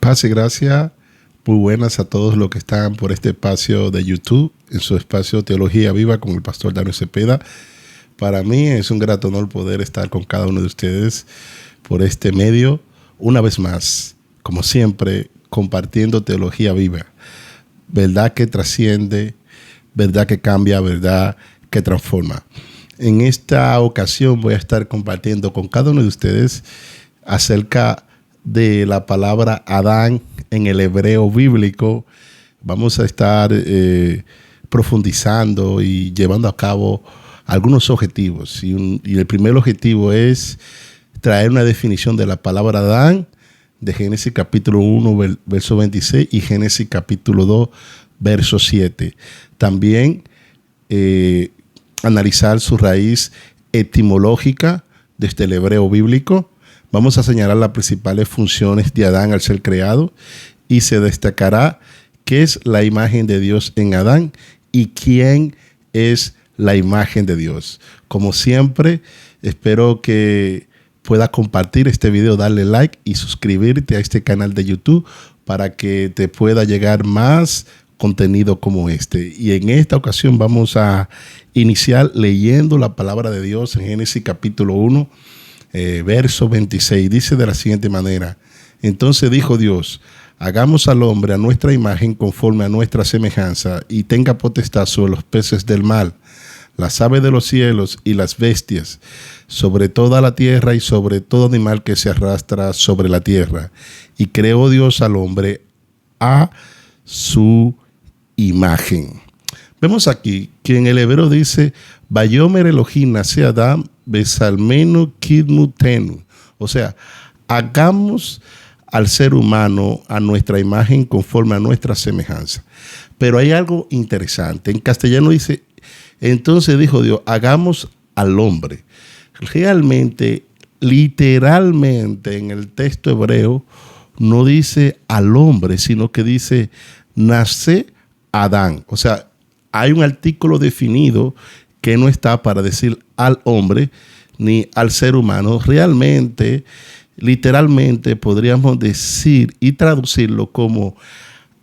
Paz y gracia, muy buenas a todos los que están por este espacio de YouTube, en su espacio Teología Viva con el pastor Daniel Cepeda. Para mí es un grato honor poder estar con cada uno de ustedes por este medio, una vez más, como siempre, compartiendo Teología Viva. Verdad que trasciende, verdad que cambia, verdad que transforma. En esta ocasión voy a estar compartiendo con cada uno de ustedes acerca de la palabra Adán en el hebreo bíblico. Vamos a estar profundizando y llevando a cabo algunos objetivos. Y el primer objetivo es traer una definición de la palabra Adán de Génesis capítulo 1, verso 26 y Génesis capítulo 2, verso 7. También analizar su raíz etimológica desde el hebreo bíblico. Vamos a señalar las principales funciones de Adán al ser creado y se destacará qué es la imagen de Dios en Adán y quién es la imagen de Dios. Como siempre, espero que puedas compartir este video, darle like y suscribirte a este canal de YouTube para que te pueda llegar más contenido como este. Y en esta ocasión vamos a iniciar leyendo la palabra de Dios en Génesis capítulo 1, verso 26. Dice de la siguiente manera: entonces dijo Dios, hagamos al hombre a nuestra imagen conforme a nuestra semejanza y tenga potestad sobre los peces del mar, las aves de los cielos y las bestias, sobre toda la tierra y sobre todo animal que se arrastra sobre la tierra. Y creó Dios al hombre a su imagen. Vemos aquí que en el hebreo dice, Vayomer Elohim nace Adán besalmenu kidmutenu. O sea, hagamos al ser humano a nuestra imagen conforme a nuestra semejanza. Pero hay algo interesante. En castellano dice, entonces dijo Dios, hagamos al hombre. Realmente, literalmente en el texto hebreo no dice al hombre, sino que dice nace Adán. O sea, hay un artículo definido que no está para decir al hombre ni al ser humano. Realmente, literalmente podríamos decir y traducirlo como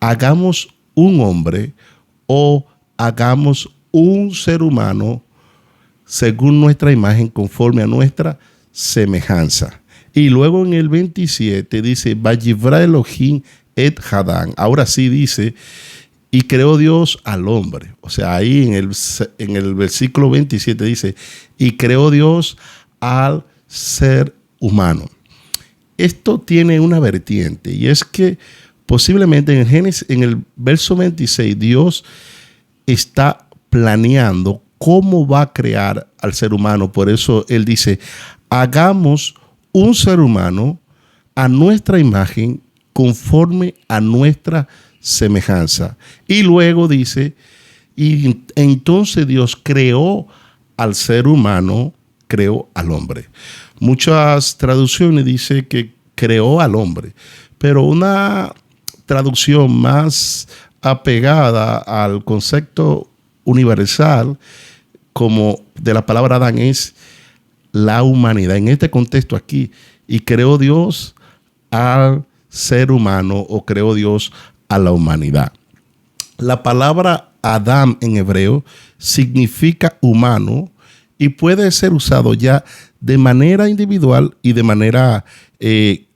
hagamos un hombre o hagamos un ser humano según nuestra imagen, conforme a nuestra semejanza. Y luego en el 27 dice, Vayivra Elohim et Adán. Ahora sí dice, y creó Dios al hombre. O sea, ahí en el versículo 27 dice, y creó Dios al ser humano. Esto tiene una vertiente, y es que posiblemente en Génesis, en el verso 26, Dios está planeando cómo va a crear al ser humano. Por eso Él dice, hagamos un ser humano a nuestra imagen conforme a nuestra semejanza. Y luego dice, y entonces Dios creó al ser humano, creó al hombre. Muchas traducciones dicen que creó al hombre, pero una traducción más apegada al concepto universal como de la palabra Adán es la humanidad. En este contexto aquí, y creó Dios al ser humano o creó Dios a la humanidad. La palabra Adán en hebreo significa humano y puede ser usado ya de manera individual y de manera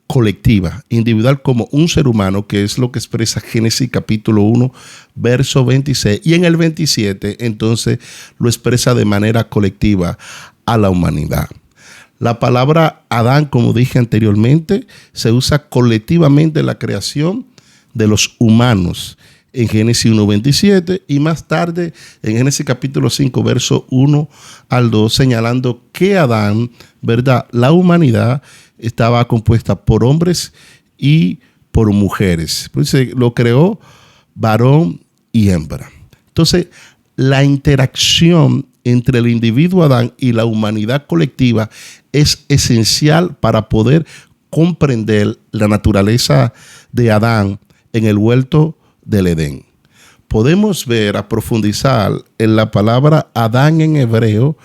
colectiva. Individual como un ser humano, que es lo que expresa Génesis capítulo 1, verso 26. Y en el 27, entonces, lo expresa de manera colectiva a la humanidad. La palabra Adán, como dije anteriormente, se usa colectivamente en la creación de los humanos en Génesis 1:27 y más tarde en Génesis capítulo 5, verso 1 al 2, señalando que Adán, ¿verdad? La humanidad estaba compuesta por hombres y por mujeres. Entonces, lo creó varón y hembra. Entonces, la interacción entre el individuo Adán y la humanidad colectiva es esencial para poder comprender la naturaleza de Adán en el huerto del Edén. Podemos ver a profundizar en la palabra Adán en hebreo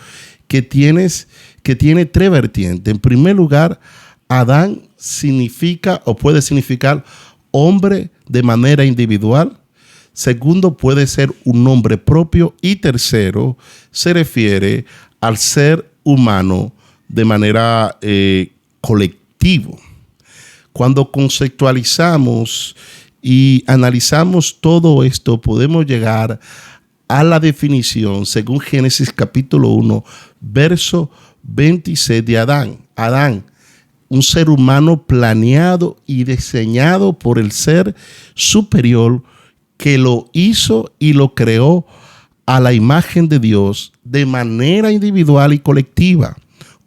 que tiene tres vertientes. En primer lugar, Adán significa o puede significar hombre de manera individual. Segundo, puede ser un nombre propio. Y tercero, se refiere al ser humano de manera colectiva. Cuando conceptualizamos y analizamos todo esto, podemos llegar a la definición, según Génesis capítulo 1, verso 26 de Adán. Adán, un ser humano planeado y diseñado por el ser superior que lo hizo y lo creó a la imagen de Dios de manera individual y colectiva,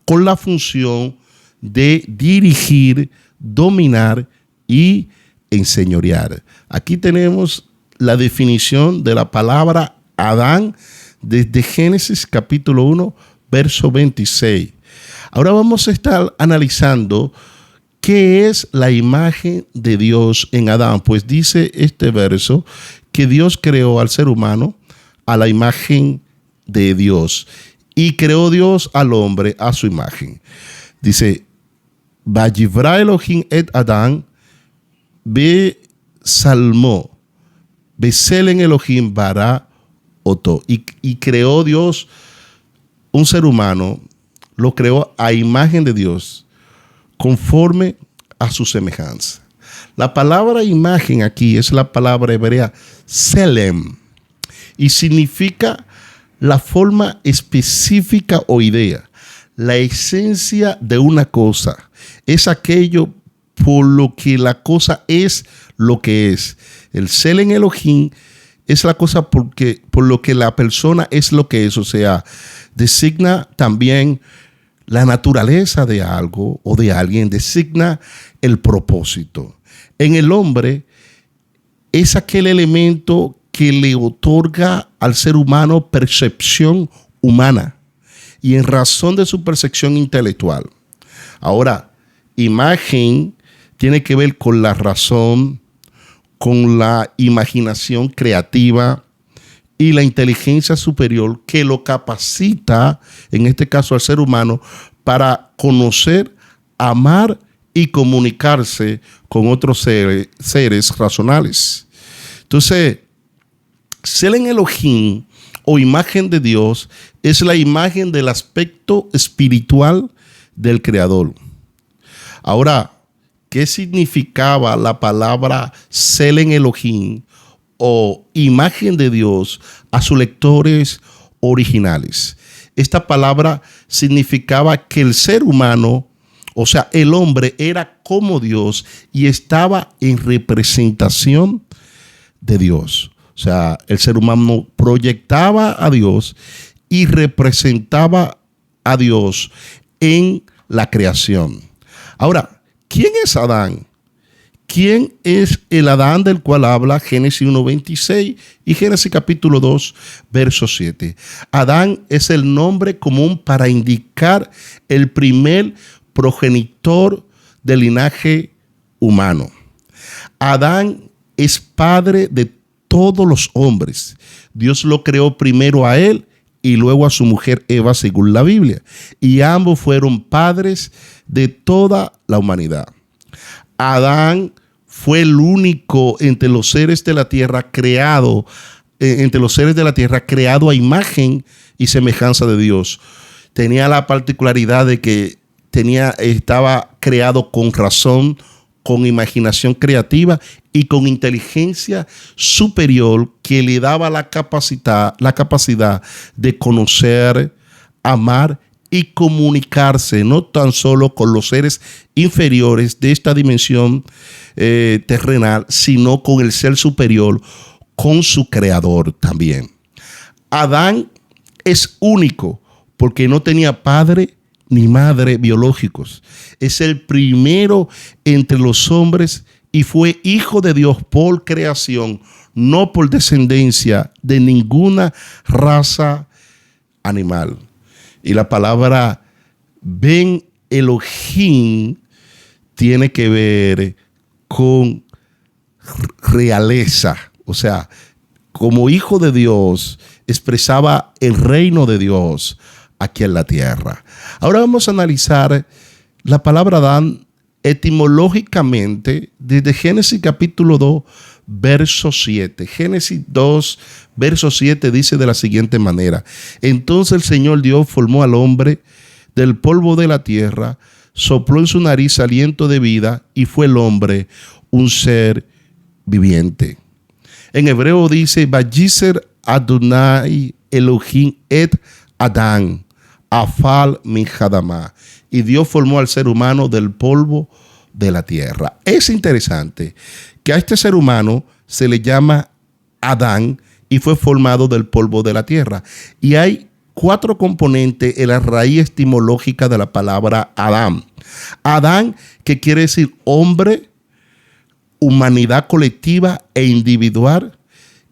con la función de dirigir, dominar y enseñorear. Aquí tenemos la definición de la palabra Adán desde Génesis capítulo 1, verso 26. Ahora vamos a estar analizando qué es la imagen de Dios en Adán. Pues dice este verso que Dios creó al ser humano a la imagen de Dios y creó Dios al hombre a su imagen. Dice, Vayivra Elohim et Adán besalmo, beselen Elohim bara oto. Y creó Dios un ser humano, lo creó a imagen de Dios, conforme a su semejanza. La palabra imagen aquí es la palabra hebrea selem y significa la forma específica o idea, la esencia de una cosa. Es aquello por lo que la cosa es lo que es. El selem Elohim es la cosa por lo que la persona es lo que es, o sea, designa también la naturaleza de algo o de alguien, designa el propósito. En el hombre es aquel elemento que le otorga al ser humano percepción humana y en razón de su percepción intelectual. Ahora, imagen tiene que ver con la razón, con la imaginación creativa y la inteligencia superior que lo capacita, en este caso al ser humano, para conocer, amar y comunicarse con otros seres racionales. Entonces, Selem Elohim o imagen de Dios es la imagen del aspecto espiritual del Creador. Ahora, ¿qué significaba la palabra Selem Elohim o imagen de Dios a sus lectores originales? Esta palabra significaba que el ser humano, o sea, el hombre, era como Dios y estaba en representación de Dios. O sea, el ser humano proyectaba a Dios y representaba a Dios en la creación. Ahora, ¿quién es Adán? ¿Quién es el Adán del cual habla Génesis 1:26 y Génesis capítulo 2, verso 7? Adán es el nombre común para indicar el primer progenitor del linaje humano. Adán es padre de todos los hombres. Dios lo creó primero a él y luego a su mujer Eva, según la Biblia. Y ambos fueron padres de toda la humanidad. Adán fue el único entre los seres de la tierra creado, creado a imagen y semejanza de Dios. Tenía la particularidad de que estaba creado con razón, con imaginación creativa y con inteligencia superior que le daba la capacidad de conocer, amar y comunicarse no tan solo con los seres inferiores de esta dimensión terrenal, sino con el ser superior, con su creador también. Adán es único porque no tenía padre ni madre biológicos. Es el primero entre los hombres y fue hijo de Dios por creación, no por descendencia de ninguna raza animal. Y la palabra Ben Elohim tiene que ver con realeza. O sea, como hijo de Dios, expresaba el reino de Dios aquí en la tierra. Ahora vamos a analizar la palabra Adán etimológicamente, desde Génesis capítulo 2, verso 7. Génesis 2, verso 7 dice de la siguiente manera: entonces el Señor Dios formó al hombre del polvo de la tierra, sopló en su nariz aliento de vida y fue el hombre un ser viviente. En hebreo dice: Vayiser Adonai Elohim et Adán afal min hadamá. Y Dios formó al ser humano del polvo de la tierra. Es interesante que a este ser humano se le llama Adán y fue formado del polvo de la tierra. Y hay 4 componentes en la raíz etimológica de la palabra Adán. Adán, que quiere decir hombre, humanidad colectiva e individual,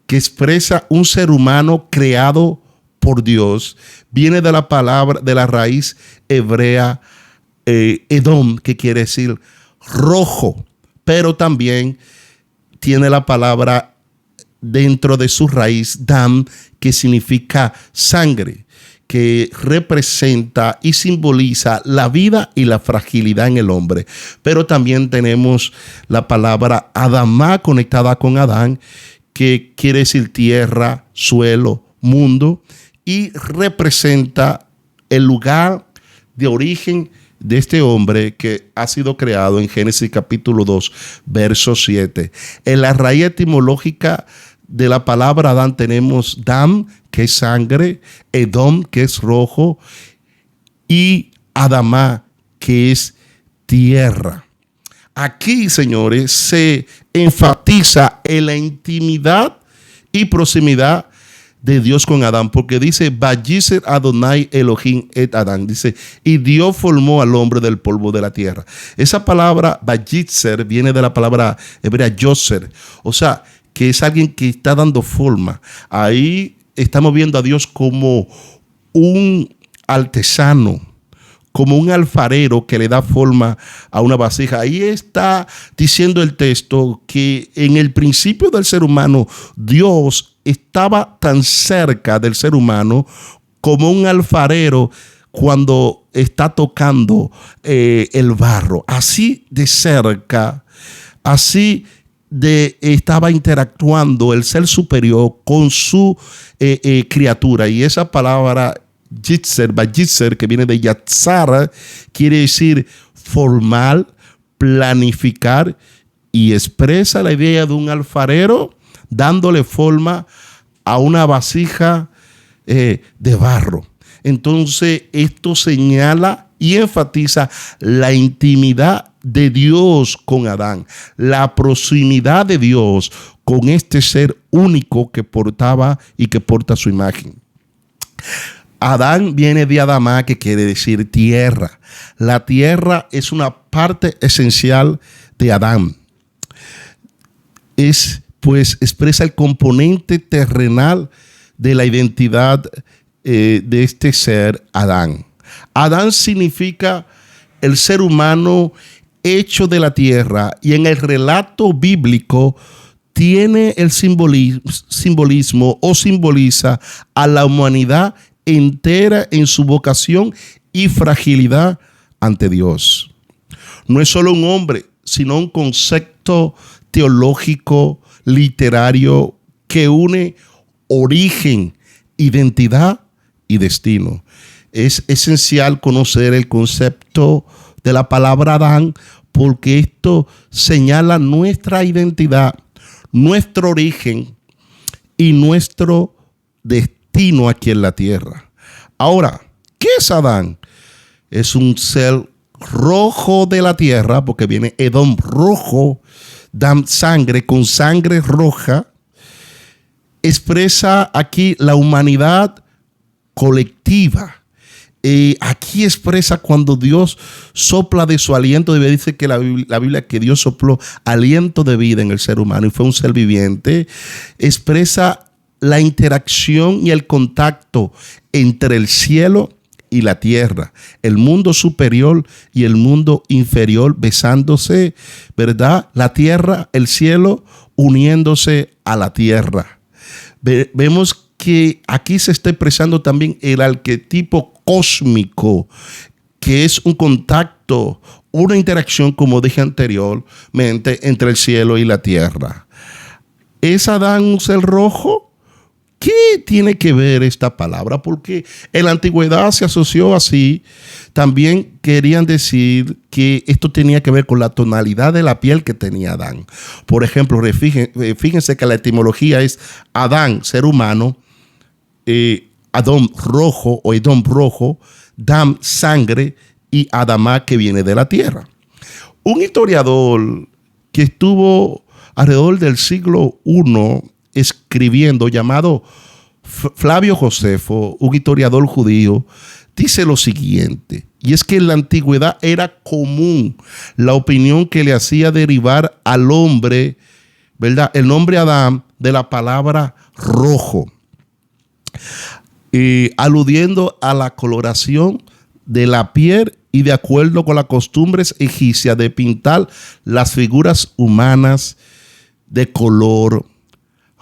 que expresa un ser humano creado por Dios, viene de la palabra, de la raíz hebrea Edom, que quiere decir rojo, pero también tiene la palabra dentro de su raíz dam, que significa sangre, que representa y simboliza la vida y la fragilidad en el hombre. Pero también tenemos la palabra Adamá conectada con Adán, que quiere decir tierra, suelo, mundo, y representa el lugar de origen de este hombre que ha sido creado en Génesis capítulo 2, verso 7. En la raíz etimológica de la palabra Adán tenemos Dam, que es sangre, Edom, que es rojo, y Adamá, que es tierra. Aquí, señores, se enfatiza en la intimidad y proximidad de Dios con Adán, porque dice Vayiser Adonai Elohim et Adán, dice, y Dios formó al hombre del polvo de la tierra. Esa palabra Vayiser viene de la palabra hebrea Yoser, o sea, que es alguien que está dando forma. Ahí estamos viendo a Dios como un artesano, como un alfarero que le da forma a una vasija. Ahí está diciendo el texto que en el principio del ser humano, Dios estaba tan cerca del ser humano como un alfarero cuando está tocando el barro. Así de cerca, así estaba interactuando el ser superior con su criatura. Y esa palabra Vayiser, que viene de Yatzar, quiere decir formar, planificar, y expresa la idea de un alfarero dándole forma a una vasija de barro. Entonces esto señala y enfatiza la intimidad de Dios con Adán, la proximidad de Dios con este ser único que portaba y que porta su imagen. Adán viene de Adamá, que quiere decir tierra. La tierra es una parte esencial de Adán. Pues expresa el componente terrenal de la identidad de este ser Adán. Adán significa el ser humano hecho de la tierra, y en el relato bíblico tiene el simbolismo o simboliza a la humanidad entera en su vocación y fragilidad ante Dios. No es solo un hombre, sino un concepto teológico, literario, que une origen, identidad y destino. Es esencial conocer el concepto de la palabra Adán, porque esto señala nuestra identidad, nuestro origen y nuestro destino aquí en la tierra. Ahora, ¿qué es Adán? Es un ser rojo de la tierra, porque viene Edom, rojo, dan sangre, con sangre roja. Expresa aquí la humanidad colectiva. Aquí expresa cuando Dios sopla de su aliento de vida. Dice que la Biblia que Dios sopló aliento de vida en el ser humano y fue un ser viviente. Expresa la interacción y el contacto entre el cielo y la tierra, el mundo superior y el mundo inferior besándose, ¿verdad? La tierra, el cielo uniéndose a la tierra. Vemos que aquí se está expresando también el arquetipo cósmico, que es un contacto, una interacción, como dije anteriormente, entre el cielo y la tierra. ¿Es Adán un ser rojo? ¿Qué tiene que ver esta palabra? Porque en la antigüedad se asoció así. También querían decir que esto tenía que ver con la tonalidad de la piel que tenía Adán. Por ejemplo, fíjense que la etimología es Adán, ser humano, Adón rojo o Edom rojo, Dam sangre y Adamá que viene de la tierra. Un historiador que estuvo alrededor del siglo I escribiendo, llamado Flavio Josefo, un historiador judío, dice lo siguiente, y es que en la antigüedad era común la opinión que le hacía derivar al hombre, ¿verdad?, el nombre Adán de la palabra rojo, aludiendo a la coloración de la piel y de acuerdo con las costumbres egipcias de pintar las figuras humanas de color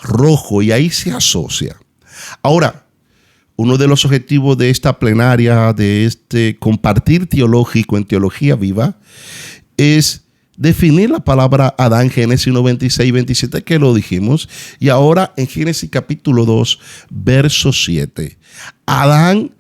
rojo, y ahí se asocia. Ahora, uno de los objetivos de esta plenaria, de este compartir teológico en Teología Viva, es definir la palabra Adán, Génesis 1:26 y 27, que lo dijimos, y ahora en Génesis capítulo 2, verso 7. Adán,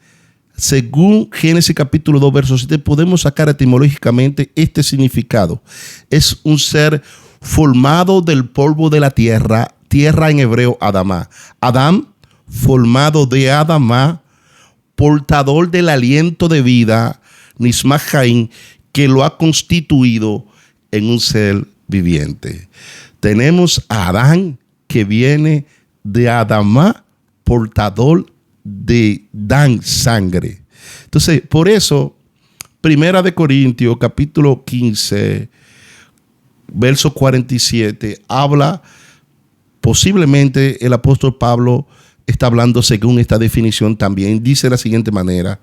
según Génesis capítulo 2, verso 7, podemos sacar etimológicamente este significado. Es un ser formado del polvo de la tierra, tierra en hebreo Adamá. Adán, formado de Adamá, portador del aliento de vida, Nismach Chaim, que lo ha constituido en un ser viviente. Tenemos a Adán, que viene de Adamá, portador de Dan sangre. Entonces, por eso, Primera de Corintios, capítulo 15, verso 47, habla, posiblemente el apóstol Pablo está hablando según esta definición también. Dice de la siguiente manera: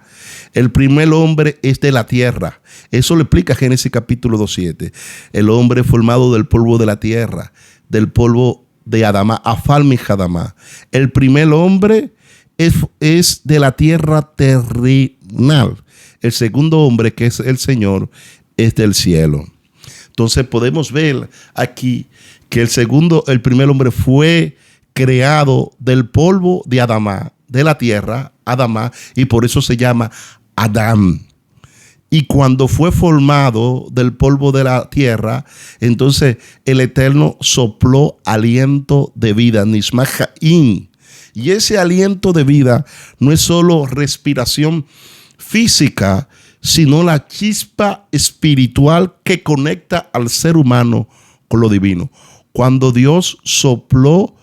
el primer hombre es de la tierra. Eso lo explica Génesis capítulo 2:7. El hombre formado del polvo de la tierra, del polvo de Adamá, Afalmi Adamá. El primer hombre es de la tierra terrenal. El segundo hombre, que es el Señor, es del cielo. Entonces podemos ver aquí que el primer hombre fue creado del polvo de Adamá, de la tierra, Adamá, y por eso se llama Adán. Y cuando fue formado del polvo de la tierra, entonces el Eterno sopló aliento de vida, Nismach Chaim. Y ese aliento de vida no es solo respiración física, sino la chispa espiritual que conecta al ser humano con lo divino. Cuando Dios sopló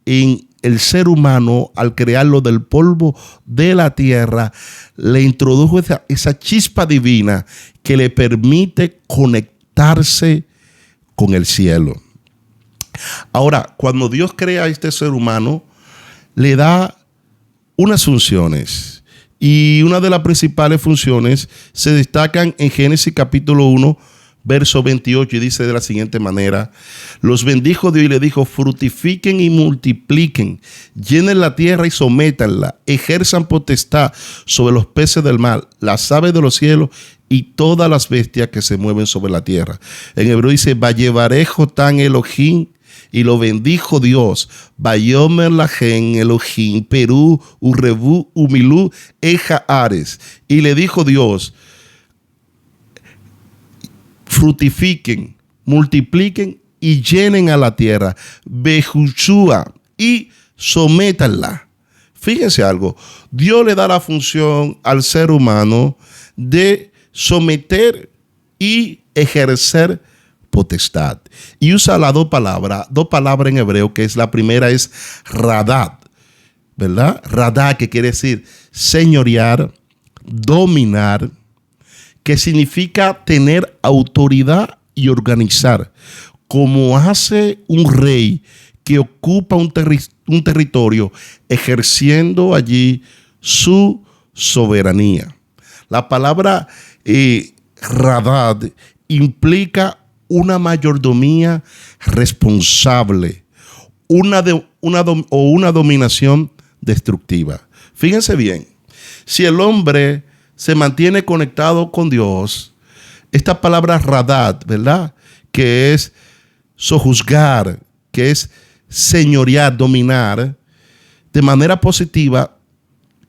en el ser humano al crearlo del polvo de la tierra, le introdujo esa chispa divina que le permite conectarse con el cielo. Ahora, cuando Dios crea a este ser humano, le da unas funciones, y una de las principales funciones se destacan en Génesis capítulo 1, verso 28, y dice de la siguiente manera: los bendijo Dios y le dijo: fructifiquen y multipliquen, llenen la tierra y sométanla, ejerzan potestad sobre los peces del mar, las aves de los cielos y todas las bestias que se mueven sobre la tierra. En hebreo dice: Vayevarejo tan Elohim, y lo bendijo Dios. Vayomer lahen Elohim, Perú, Urebu, Umilú, Eja Ares. Y le dijo Dios: fructifiquen, multipliquen y llenen a la tierra. Bejushua, y sométanla. Fíjense algo. Dios le da la función al ser humano de someter y ejercer potestad. Y usa las dos palabras en hebreo, que es la primera es radad, ¿verdad? Radad, que quiere decir señorear, dominar, que significa tener autoridad y organizar, como hace un rey que ocupa un territorio, ejerciendo allí su soberanía. La palabra radad implica una mayordomía responsable, una dominación destructiva. Fíjense bien, si el hombre se mantiene conectado con Dios, Esta palabra radat, ¿verdad? Que es sojuzgar, que es señorear, dominar, de manera positiva,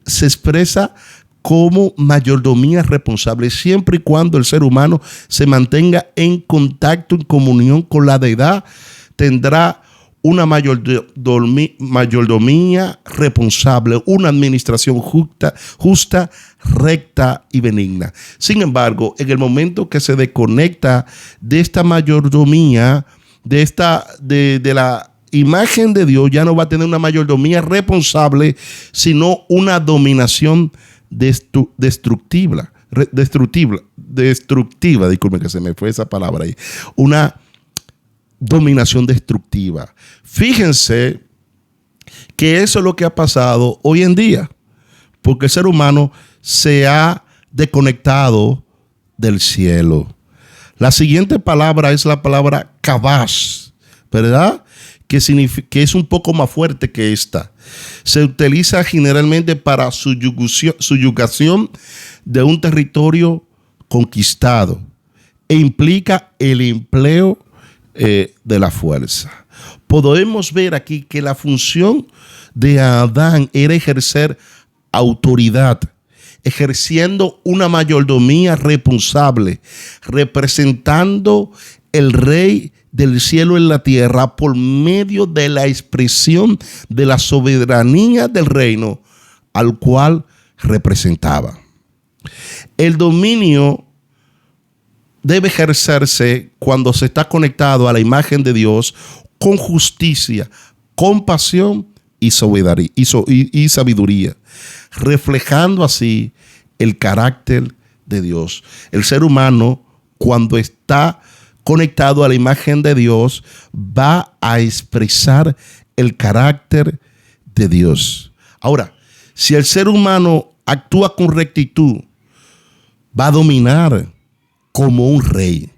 se expresa como mayordomía responsable, siempre y cuando el ser humano se mantenga en contacto, en comunión con la deidad, tendrá una mayordomía responsable, una administración justa, recta y benigna. Sin embargo, en el momento que se desconecta de esta mayordomía, de la imagen de Dios, ya no va a tener una mayordomía responsable, sino una dominación destructiva, disculpen que se me fue esa palabra ahí, una dominación destructiva. Fíjense que eso es lo que ha pasado hoy en día, porque el ser humano se ha desconectado del cielo. La siguiente palabra es la palabra kabash, ¿verdad? Que es un poco más fuerte que esta. Se utiliza generalmente para subyugación de un territorio conquistado e implica el empleo de la fuerza. Podemos ver aquí que la función de Adán era ejercer autoridad, ejerciendo una mayordomía responsable, representando el rey del cielo en la tierra por medio de la expresión de la soberanía del reino al cual representaba. El dominio debe ejercerse cuando se está conectado a la imagen de Dios con justicia, compasión y sabiduría, reflejando así el carácter de Dios. El ser humano, cuando está conectado a la imagen de Dios, va a expresar el carácter de Dios. Ahora, si el ser humano actúa con rectitud, va a dominar como un rey.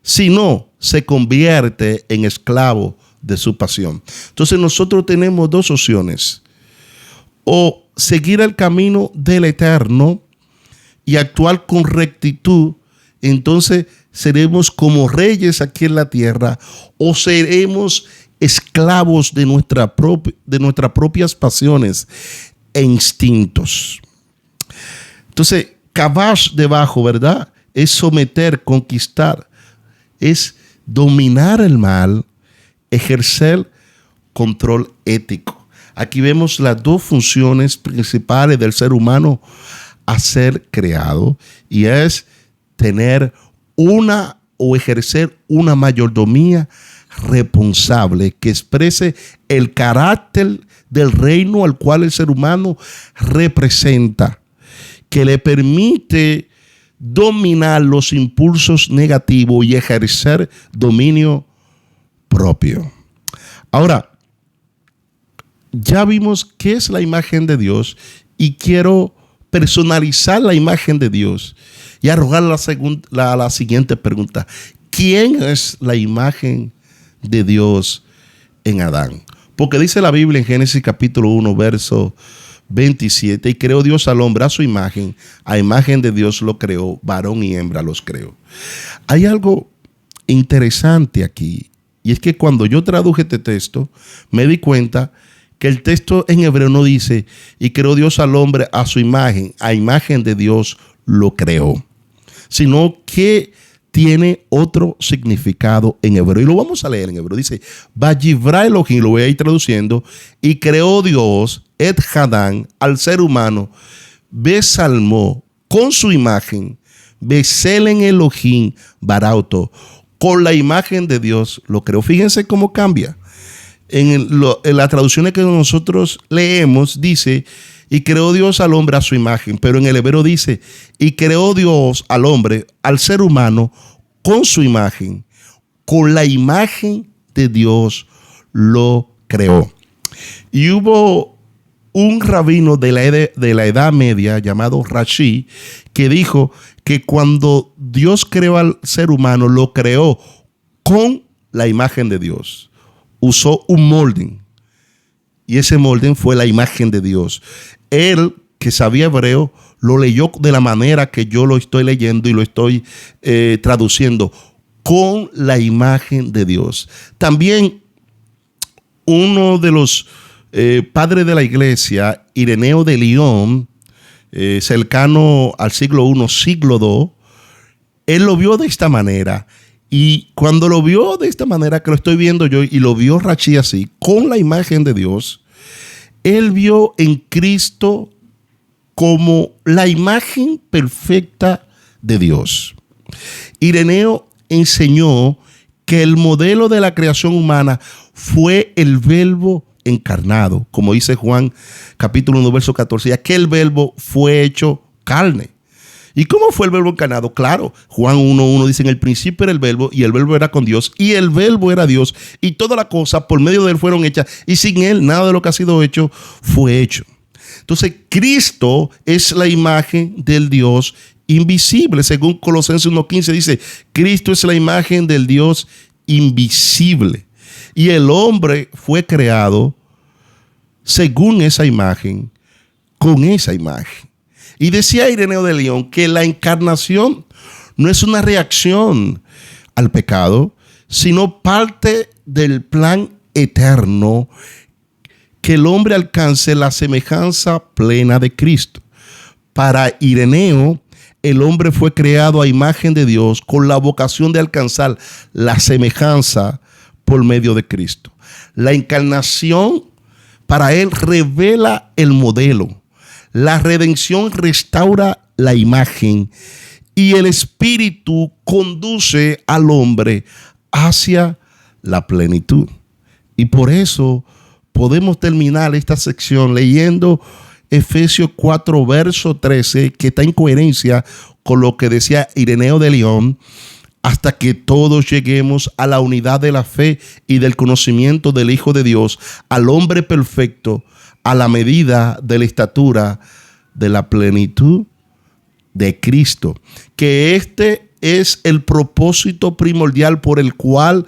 Si no, se convierte en esclavo de su pasión. Entonces nosotros tenemos dos opciones: o seguir el camino del Eterno y actuar con rectitud, entonces seremos como reyes aquí en la tierra, o seremos esclavos de nuestras propias pasiones e instintos. Entonces, kabash debajo, ¿verdad? Es someter, conquistar, es dominar el mal, ejercer control ético. Aquí vemos las dos funciones principales del ser humano a ser creado, y es tener una o ejercer una mayordomía responsable que exprese el carácter del reino al cual el ser humano representa, que le permite dominar los impulsos negativos y ejercer dominio propio. Ahora, ya vimos qué es la imagen de Dios y quiero personalizar la imagen de Dios y arrojar la siguiente pregunta: ¿quién es la imagen de Dios en Adán? Porque dice la Biblia en Génesis capítulo 1, verso 27, y creó Dios al hombre a su imagen, a imagen de Dios lo creó, varón y hembra los creó. Hay algo interesante aquí, y es que cuando yo traduje este texto, me di cuenta que el texto en hebreo no dice, y creó Dios al hombre a su imagen, a imagen de Dios lo creó, sino que tiene otro significado en hebreo. Y lo vamos a leer en hebreo. Dice, Vayivra Elohim, lo voy a ir traduciendo, y creó Dios et Hadán al ser humano, besalmó con su imagen, beselen Elohim barauto, con la imagen de Dios lo creó. Fíjense cómo cambia. En las traducciones que nosotros leemos dice, y creó Dios al hombre a su imagen, pero en el hebreo dice, y creó Dios al hombre, al ser humano, con su imagen, con la imagen de Dios lo creó. Y hubo un rabino de la Edad Media llamado Rashi que dijo que cuando Dios creó al ser humano, lo creó con la imagen de Dios. Usó un molde, y ese molde fue la imagen de Dios. Él que sabía hebreo, lo leyó de la manera que yo lo estoy leyendo y lo estoy traduciendo, con la imagen de Dios. También uno de los padres de la iglesia, Ireneo de Lyon, cercano al siglo I, siglo II, él lo vio de esta manera. Y cuando lo vio de esta manera, que lo estoy viendo yo, y lo vio Rachi así, con la imagen de Dios, él vio en Cristo como la imagen perfecta de Dios. Ireneo enseñó que el modelo de la creación humana fue el Verbo encarnado, como dice Juan capítulo 1, verso 14, ya que el Verbo fue hecho carne. ¿Y cómo fue el Verbo encarnado? Claro, Juan 1:1 dice: en el principio era el Verbo, y el Verbo era con Dios, y el Verbo era Dios, y todas las cosas por medio de él fueron hechas, y sin él nada de lo que ha sido hecho fue hecho. Entonces, Cristo es la imagen del Dios invisible. Según Colosenses 1:15 dice: Cristo es la imagen del Dios invisible. Y el hombre fue creado según esa imagen, con esa imagen. Y decía Ireneo de Lyon que la encarnación no es una reacción al pecado, sino parte del plan eterno, que el hombre alcance la semejanza plena de Cristo. Para Ireneo, el hombre fue creado a imagen de Dios con la vocación de alcanzar la semejanza por medio de Cristo. La encarnación para él revela el modelo. La redención restaura la imagen y el Espíritu conduce al hombre hacia la plenitud. Y por eso podemos terminar esta sección leyendo Efesios 4, verso 13, que está en coherencia con lo que decía Ireneo de Lyon: hasta que todos lleguemos a la unidad de la fe y del conocimiento del Hijo de Dios, al hombre perfecto, a la medida de la estatura de la plenitud de Cristo. Que este es el propósito primordial por el cual,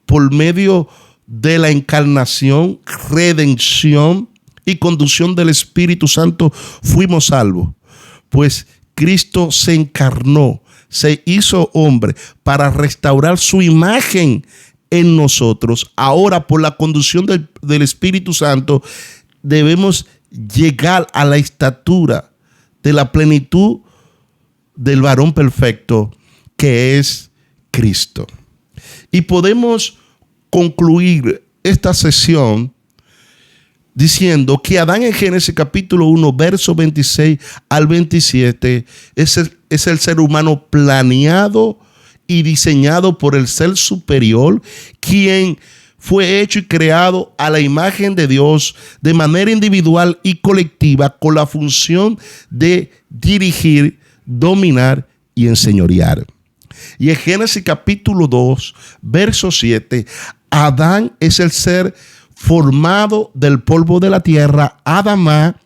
por medio de la encarnación, redención y conducción del Espíritu Santo, fuimos salvos. Pues Cristo se encarnó, se hizo hombre para restaurar su imagen en nosotros. Ahora, por la conducción del Espíritu Santo, debemos llegar a la estatura de la plenitud del varón perfecto, que es Cristo. Y podemos concluir esta sesión diciendo que Adán, en Génesis capítulo 1, verso 26 al 27, es el ser humano planeado y diseñado por el ser superior, quien fue hecho y creado a la imagen de Dios de manera individual y colectiva, con la función de dirigir, dominar y enseñorear. Y en Génesis capítulo 2, verso 7, Adán es el ser formado del polvo de la tierra, Adamá,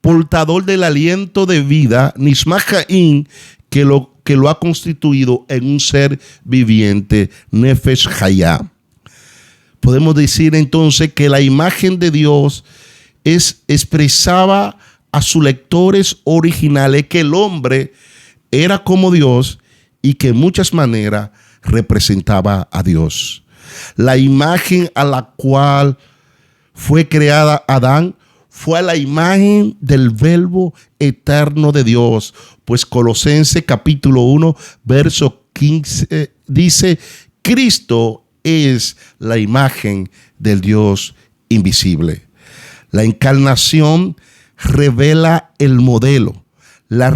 portador del aliento de vida, Nismajaín, que lo ha constituido en un ser viviente, Nefesh Hayá. Podemos decir entonces que la imagen de Dios expresaba a sus lectores originales que el hombre era como Dios y que en muchas maneras representaba a Dios. La imagen a la cual fue creada Adán fue la imagen del Verbo eterno de Dios. Pues Colosenses capítulo 1, verso 15 dice: Cristo es la imagen del Dios invisible. La encarnación revela el modelo. La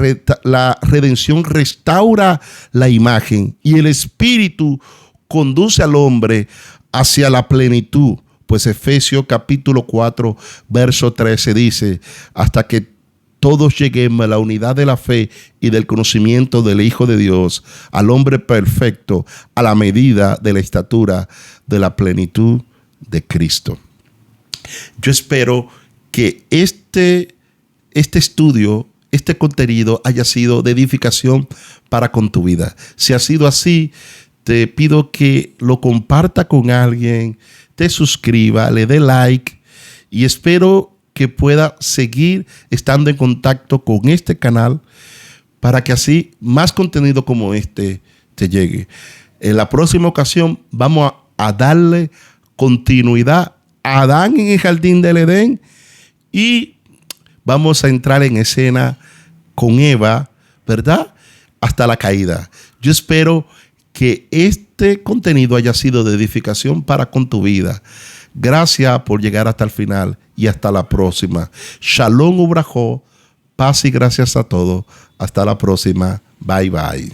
redención restaura la imagen y el Espíritu conduce al hombre hacia la plenitud. Pues Efesios capítulo 4, verso 13 dice: hasta que todos lleguemos a la unidad de la fe y del conocimiento del Hijo de Dios, al hombre perfecto, a la medida de la estatura de la plenitud de Cristo. Yo espero que este estudio, este contenido haya sido de edificación para con tu vida. Si ha sido así, te pido que lo comparta con alguien, te suscriba, le dé like, y espero que pueda seguir estando en contacto con este canal para que así más contenido como este te llegue. En la próxima ocasión vamos a darle continuidad a Adán en el jardín del Edén y vamos a entrar en escena con Eva, ¿verdad? Hasta la caída. Yo espero que este contenido haya sido de edificación para con tu vida. Gracias por llegar hasta el final y hasta la próxima. Shalom ubrajó, paz y gracias a todos. Hasta la próxima. Bye bye.